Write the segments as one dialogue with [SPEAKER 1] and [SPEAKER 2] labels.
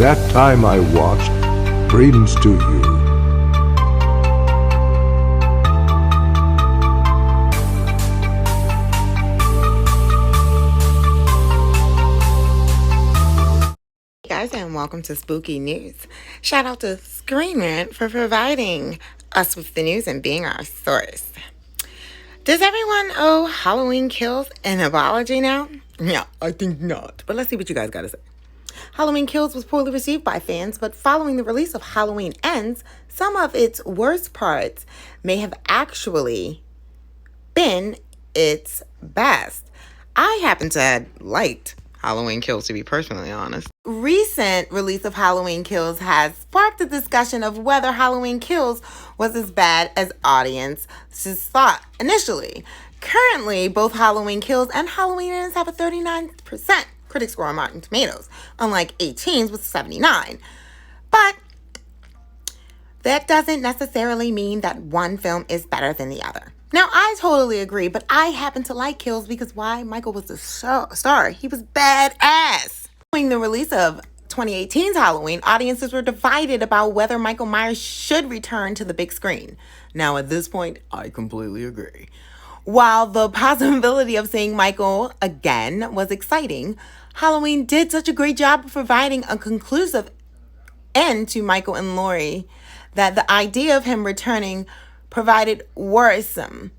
[SPEAKER 1] That time I watched, greetings to you.
[SPEAKER 2] Guys, and welcome to Spooky News. Shout out to Screen Rant for providing us with the news and being our source. Does everyone owe Halloween Kills an apology now? Yeah, I think not. But let's see what you guys got to say. Halloween Kills was poorly received by fans, but following the release of Halloween Ends, some of its worst parts may have actually been its best. I happen to have liked Halloween Kills, to be personally honest. Recent release of Halloween Kills has sparked a discussion of whether Halloween Kills was as bad as audiences thought initially. Currently, both Halloween Kills and Halloween Ends have a 39% critic score on Rotten Tomatoes, unlike 18's with 79. But that doesn't necessarily mean that one film is better than the other. Now, I totally agree, but I happen to like Kills because why? Michael was the star. He was badass. Following the release of 2018's Halloween, audiences were divided about whether Michael Myers should return to the big screen. Now, at this point, I completely agree. While the possibility of seeing Michael again was exciting, Halloween did such a great job of providing a conclusive end to Michael and Laurie that the idea of him returning provided worrisome.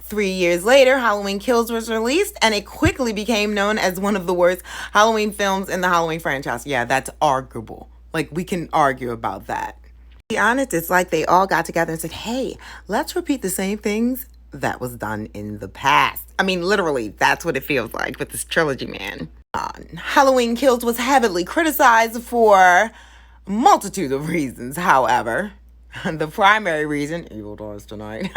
[SPEAKER 2] 3 years later, Halloween Kills was released, and it quickly became known as one of the worst Halloween films in the Halloween franchise. Yeah, that's arguable. Like, we can argue about that. To be honest, it's like they all got together and said, hey, let's repeat the same things that was done in the past. I mean, literally, that's what it feels like with this trilogy, man. Halloween Kills was heavily criticized for a multitude of reasons, however. The primary reason, Evil Dies Tonight,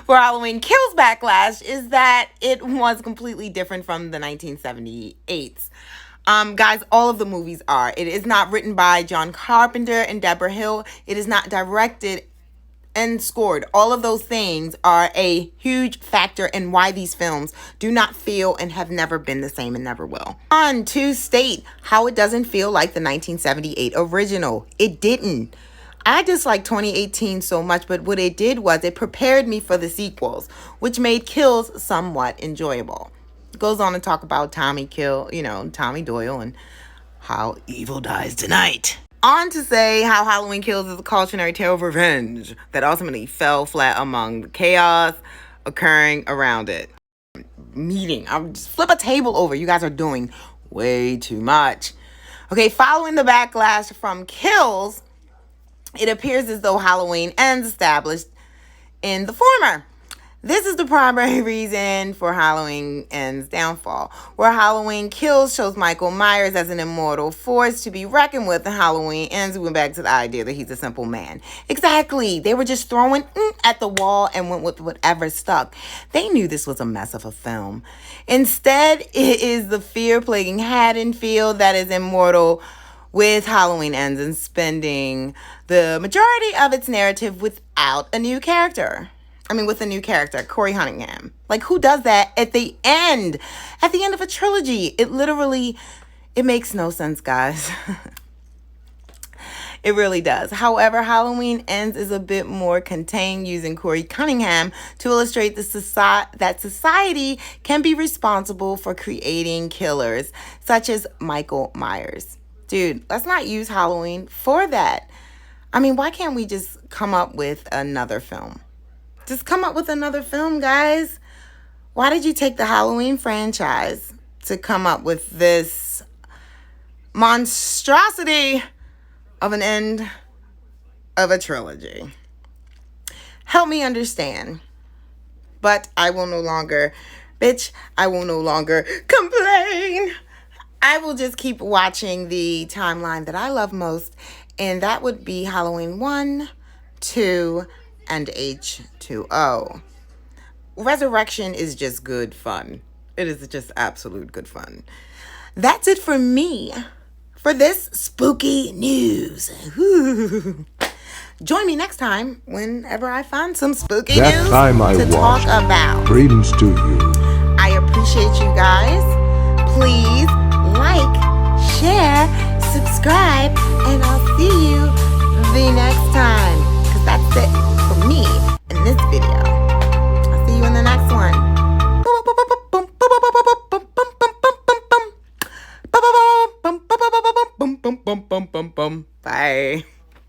[SPEAKER 2] for Halloween Kills backlash is that it was completely different from the 1978's. Guys, all of the movies are. It is not written by John Carpenter and Deborah Hill. It is not directed and scored. All of those things are a huge factor in why these films do not feel and have never been the same and never will. On to state how it doesn't feel like the 1978 original. It didn't. I dislike 2018 so much, but what it did was it prepared me for the sequels, which made Kills somewhat enjoyable. It goes on to talk about Tommy Doyle and how evil dies tonight. On to say how Halloween Kills is a cautionary tale of revenge that ultimately fell flat among the chaos occurring around it. I'll just flip a table over. You guys are doing way too much. Okay, following the backlash from Kills, it appears as though Halloween Ends established in the former. This is the primary reason for Halloween Ends' downfall, where Halloween Kills shows Michael Myers as an immortal force to be reckoned with, and Halloween Ends went back to the idea that he's a simple man. Exactly. They were just throwing at the wall and went with whatever stuck. They knew this was a mess of a film. Instead, it is the fear-plaguing Haddonfield that is immortal with Halloween Ends and spending the majority of its narrative without a new character. With a new character, Corey Cunningham. Like, who does that at the end? At the end of a trilogy. It makes no sense, guys. It really does. However, Halloween Ends is a bit more contained, using Corey Cunningham to illustrate that society can be responsible for creating killers, such as Michael Myers. Dude, let's not use Halloween for that. Why can't we just come up with another film? Just come up with another film, guys. Why did you take the Halloween franchise to come up with this monstrosity of an end of a trilogy? Help me understand. But I will no longer complain. I will just keep watching the timeline that I love most, and that would be Halloween 1, 2, and H2O. Resurrection is just good fun. It is just absolute good fun. That's it for me for this spooky news. Join me next time whenever I find some spooky news to talk about.
[SPEAKER 1] Greetings to you.
[SPEAKER 2] I appreciate you guys. Please like, share, subscribe. subscribe, and I'll see you the next time. Because that's it for me in this video. I'll see you in the next one. Bye.